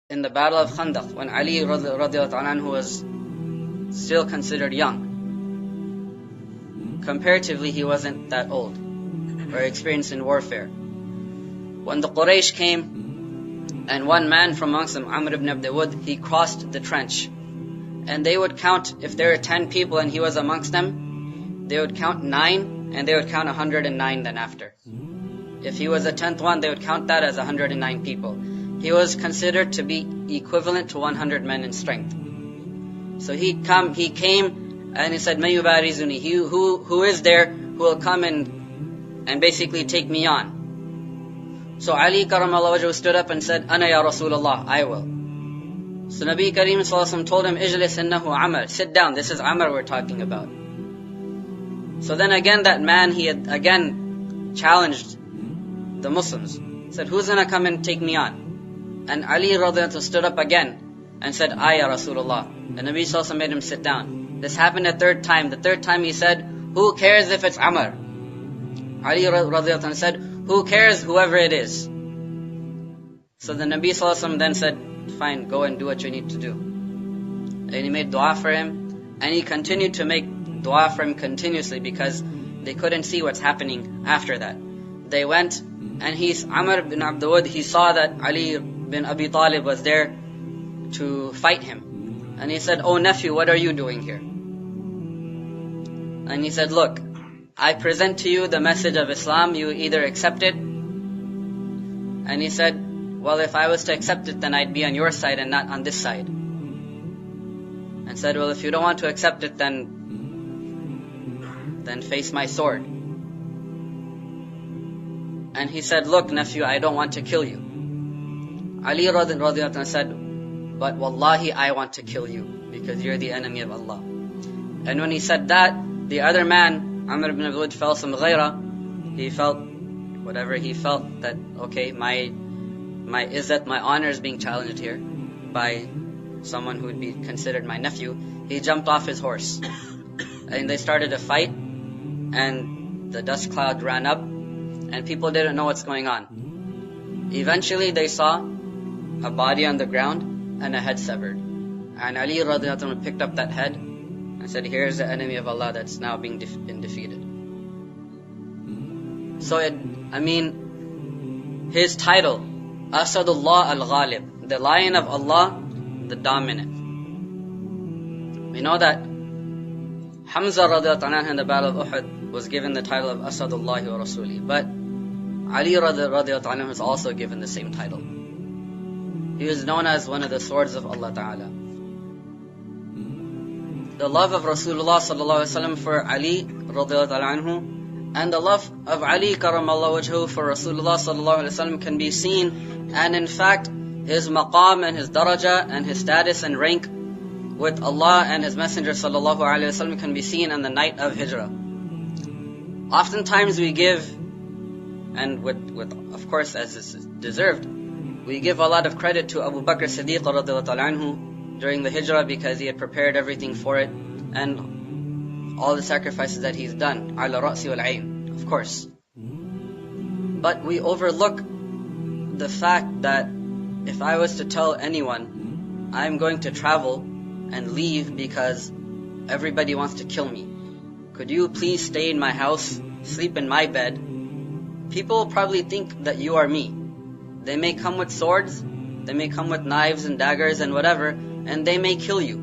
in the Battle of Khandaq, when Ali radiallahu anhu was still considered young. Comparatively, he wasn't that old or experienced in warfare. When the Quraysh came, and one man from amongst them, Amr ibn Abd Wud, he crossed the trench. And they would count, if there were 10 people and he was amongst them, they would count 9, and they would count 109 then after. If he was the 10th one, they would count that as 109 people. He was considered to be equivalent to 100 men in strength. So he came and he said, "Man yubarizuni," who is there who will come and basically take me on? So Ali karamallahu wajhu stood up and said, "Ana ya Rasulullah, I will." So Nabi Kareem sallallahu alaihi wasallam told him, "Ijlis innahu Amr," sit down, this is Amr we're talking about. So then again that man, he had again challenged the Muslims. Said, "Who's gonna come and take me on?" And Ali radiallahu anhu stood up again and said, "I ya Rasulullah." And Nabi sallallahu alaihi wasallam made him sit down. This happened a third time. The third time he said, "Who cares if it's Amr?" Ali radiallahu anhu said, "Who cares, whoever it is." So the Nabi sallallahu alaihi wasallam then said, "Fine, go and do what you need to do." And he made dua for him, and he continued to make dua for him continuously because they couldn't see what's happening after that. They went, and Amr bin Abd Wud, he saw that Ali bin Abi Talib was there to fight him. And he said, "Oh nephew, what are you doing here?" And he said, "Look, I present to you the message of Islam, you either accept it." And he said, "Well, if I was to accept it, then I'd be on your side and not on this side." And said, "Well, if you don't want to accept it, then face my sword." And he said, "Look, nephew, I don't want to kill you." Ali radiallahu anhu said, "But wallahi, I want to kill you because you're the enemy of Allah." And when he said that, the other man, Amr ibn Abd felt some ghaira. He felt whatever he felt, that okay, my izzat, my honor is being challenged here by someone who would be considered my nephew. He jumped off his horse and they started a fight, and the dust cloud ran up and people didn't know what's going on. Eventually they saw a body on the ground and a head severed. And Ali radiallahu anhu picked up that head and said, "Here's the enemy of Allah that's now been defeated." So his title, Asadullah al-Ghalib, the lion of Allah, the dominant. We know that Hamza radiallahu anhu in the battle of Uhud was given the title of Asadullah wa Rasuli, but Ali radiallahu anhu was also given the same title. He was known as one of the swords of Allah Ta'ala. The love of Rasulullah sallallahu alaihi wasallam for Ali radiallahu anhu, and the love of Ali karamallahu wajhu for Rasulullah sallallahu alaihi wasallam can be seen, and in fact his maqam and his daraja and his status and rank with Allah and His Messenger sallallahu alaihi wasallam can be seen on the night of Hijrah. Oftentimes we give, and with of course as is deserved, we give a lot of credit to Abu Bakr Siddiq radiallahu anhu during the Hijrah because he had prepared everything for it and all the sacrifices that he's done, ala ra'si wal ayn, of course. But we overlook the fact that if I was to tell anyone, I'm going to travel and leave because everybody wants to kill me, could you please stay in my house, sleep in my bed? People will probably think that you are me. They may come with swords, they may come with knives and daggers and whatever, and they may kill you.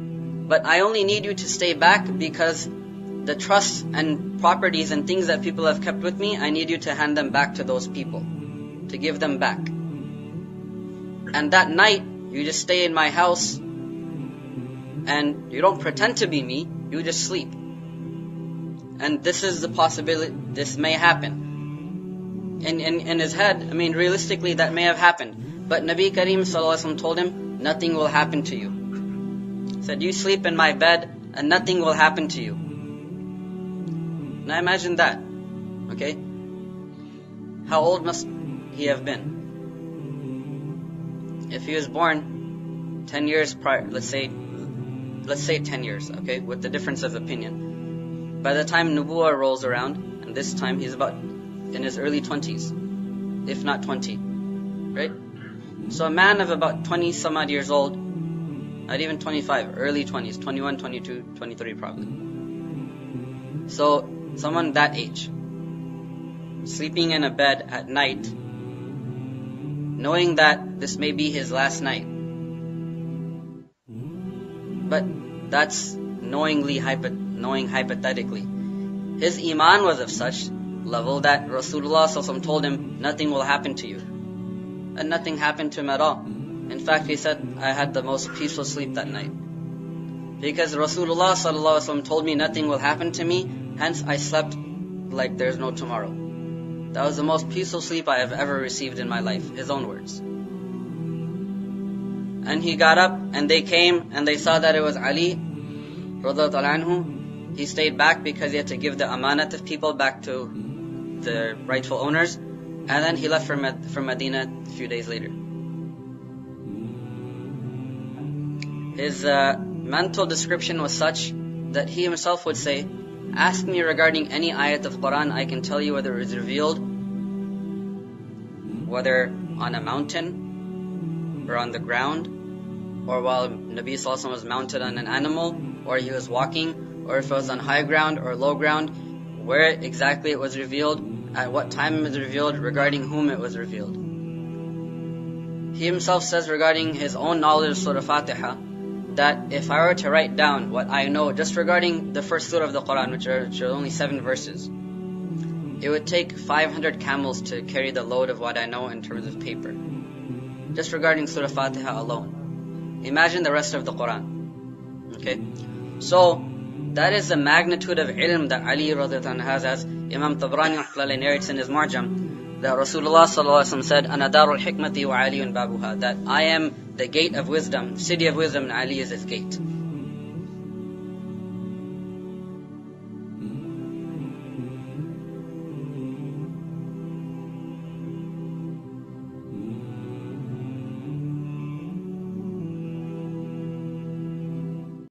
But I only need you to stay back because the trusts and properties and things that people have kept with me, I need you to hand them back to those people, to give them back. And that night, you just stay in my house, and you don't pretend to be me, you just sleep. And this is the possibility, this may happen. In his head, realistically that may have happened. But Nabi Kareem sallallahu alaihi wasallam told him, nothing will happen to you. He said, you sleep in my bed and nothing will happen to you. Now imagine that, okay? How old must he have been? If he was born 10 years prior, let's say 10 years, okay, with the difference of opinion. By the time Nubuwah rolls around, and this time he's about in his early 20s, if not 20, right? So a man of about 20 some odd years old, not even 25, early 20s, 21, 22, 23 probably. So someone that age, sleeping in a bed at night, knowing that this may be his last night. But that's knowing hypothetically. His iman was of such level that Rasulullah ﷺ told him, nothing will happen to you. And nothing happened to him at all. In fact, he said, I had the most peaceful sleep that night. Because Rasulullah ﷺ told me nothing will happen to me, hence I slept like there's no tomorrow. That was the most peaceful sleep I have ever received in my life. His own words. And he got up and they came and they saw that it was Ali radhiyallahu anhu. He stayed back because he had to give the amanat of people back to the rightful owners. And then he left from Medina a few days later. His mental description was such that he himself would say, ask me regarding any ayat of Quran, I can tell you whether it was revealed, whether on a mountain or on the ground, or while Nabi Sallallahu Alaihi Wasallam was mounted on an animal, or he was walking, or if it was on high ground or low ground, where exactly it was revealed, at what time it was revealed, regarding whom it was revealed. He himself says regarding his own knowledge of Surah Fatiha, that if I were to write down what I know just regarding the first surah of the Quran, which are only 7 verses, it would take 500 camels to carry the load of what I know in terms of paper. Just regarding Surah Fatiha alone. Imagine the rest of the Quran. Okay? So, that is the magnitude of ilm that Ali radhiyallahu anhu has, as Imam Tabrani narrates in his Marjam, that Rasulullah sallallahu alaihi wasallam said, "Ana darul hikmati wa aliyun babuha," that I am the gate of wisdom, city of wisdom, and Ali is its gate.